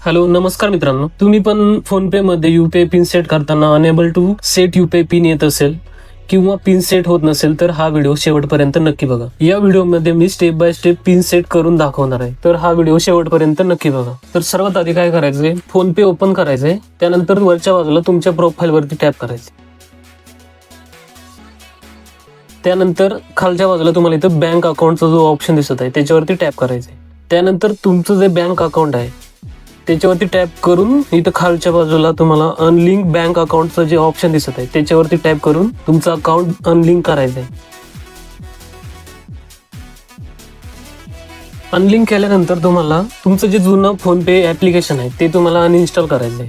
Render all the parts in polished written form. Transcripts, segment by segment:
Hello नमस्कार मित्रांनो, तुम्ही पण फोनपे मध्ये युपीआय पिन सेट करताना enable to set UPI PIN येत असेल किंवा पिन सेट होत नसेल तर हा व्हिडिओ शेवटपर्यंत नक्की बघा. या व्हिडिओमध्ये मी step by step pin set करून दाखवणार आहे, तर हा व्हिडिओ शेवटपर्यंत नक्की बघा. तर सर्वात आधी काय करायचंय, फोनपे ओपन करायचंय. त्यानंतर वरच्या बाजूला तुमच्या प्रोफाईल वरती टॅप करायचं. त्यानंतर खालच्या बाजूला तुम्हाला इथं बँक अकाउंटचा जो ऑप्शन दिसत आहे त्याच्यावरती टॅप करायचंय. त्यानंतर तुमचं जे बँक अकाउंट आहे त्याच्यावरती टॅप करून इथं खालच्या बाजूला तुम्हाला अनलिंक बँक अकाउंटचं जे ऑप्शन दिसत आहे त्याच्यावरती टॅप करून तुमचं अकाउंट अनलिंक करायचंय. अनलिंक केल्यानंतर तुम्हाला तुमचं जे जुनं फोनपे ऍप्लिकेशन आहे ते तुम्हाला अनइन्स्टॉल करायचंय.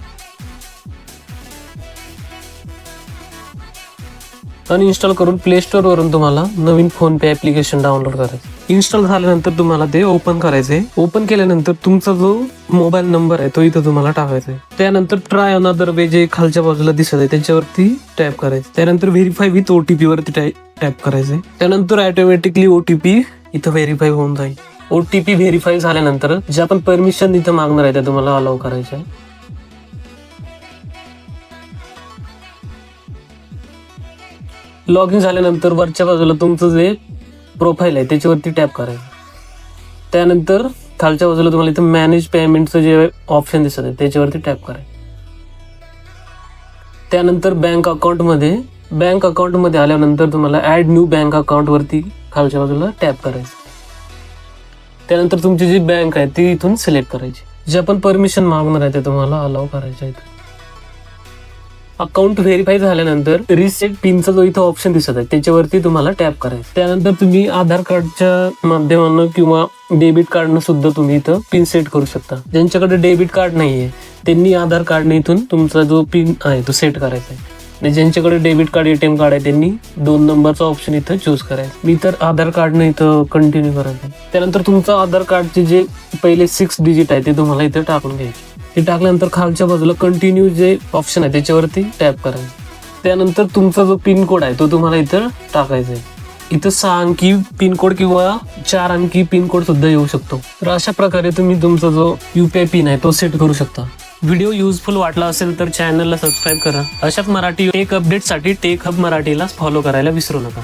अनइन्स्टॉल करून प्ले स्टोर वरून तुम्हाला नवीन फोनपे ऍप्लिकेशन डाउनलोड करायचं. इन्स्टॉल झाल्यानंतर तुम्हाला ते ओपन करायचंय. ओपन केल्यानंतर तुमचा जो मोबाईल नंबर आहे तो इथं तुम्हाला टाकायचा आहे. त्यानंतर ट्राय अनदर वे जे खालच्या बाजूला दिसत आहे त्याच्यावरती टॅप करायचं. त्यानंतर व्हेरीफाय विथ ओटीपी वरती टॅप करायचंय. त्यानंतर ऑटोमॅटिकली ओटीपी इथं व्हेरीफाय होऊन जाईल. ओटीपी व्हेरीफाय झाल्यानंतर जे आपण परमिशन इथं मागणार आहे ते तुम्हाला अलाउ करायचं आहे. लॉग इन झाल्यानंतर वरच्या बाजूला तुमचं जे प्रोफाईल आहे त्याच्यावरती टॅप करायचं. त्यानंतर खालच्या बाजूला तुम्हाला इथं मॅनेज पेमेंटचं जे ऑप्शन दिसत आहे त्याच्यावरती टॅप करायचं. त्यानंतर बँक अकाउंटमध्ये आल्यानंतर तुम्हाला ऍड न्यू बँक अकाउंट वरती खालच्या बाजूला टॅप करायचं. त्यानंतर तुमची जी बँक आहे ती इथून सिलेक्ट करायची. जे आपण परमिशन मागणार आहे ते तुम्हाला अलाउ करायचं आहे. अकाउंट व्हेरीफाय झाल्यानंतर रिसेट पिनचा जो इथं ऑप्शन दिसत आहे त्याच्यावरती तुम्हाला टॅप करायचं. त्यानंतर तुम्ही आधार कार्डच्या माध्यमानं किंवा डेबिट कार्डनं सुद्धा तुम्ही इथं पिन सेट करू शकता. ज्यांच्याकडे डेबिट कार्ड नाहीये त्यांनी आधार कार्डने इथून तुमचा जो पिन आहे तो सेट करायचा आहे. आणि ज्यांच्याकडे डेबिट कार्ड एटीएम कार्ड आहे त्यांनी 2 नंबरचा ऑप्शन इथं चूज करायचा. मी तर आधार कार्डने इथं कंटिन्यू करायचं. त्यानंतर तुमचं आधार कार्डचे जे पहिले 6 डिजिट आहे ते तुम्हाला इथं टाकून घ्यायचे. ते टाकल्यानंतर खालच्या बाजूला कंटिन्यू जे ऑप्शन आहे त्याच्यावरती टॅप करायचं. त्यानंतर तुमचा जो पिन कोड आहे तो तुम्हाला इथं टाकायचा आहे. इथं 6 अंकी पिन कोड किंवा 4 अंकी पिन कोड सुद्धा येऊ शकतो. तर अशा प्रकारे तुम्ही तुमचा जो युपीआय पिन आहे तो सेट करू शकता. व्हिडिओ युजफुल वाटला असेल तर चॅनलला सबस्क्राईब करा. अशाच मराठी टेक अपडेटसाठी टेक हब मराठीला फॉलो करायला विसरू नका.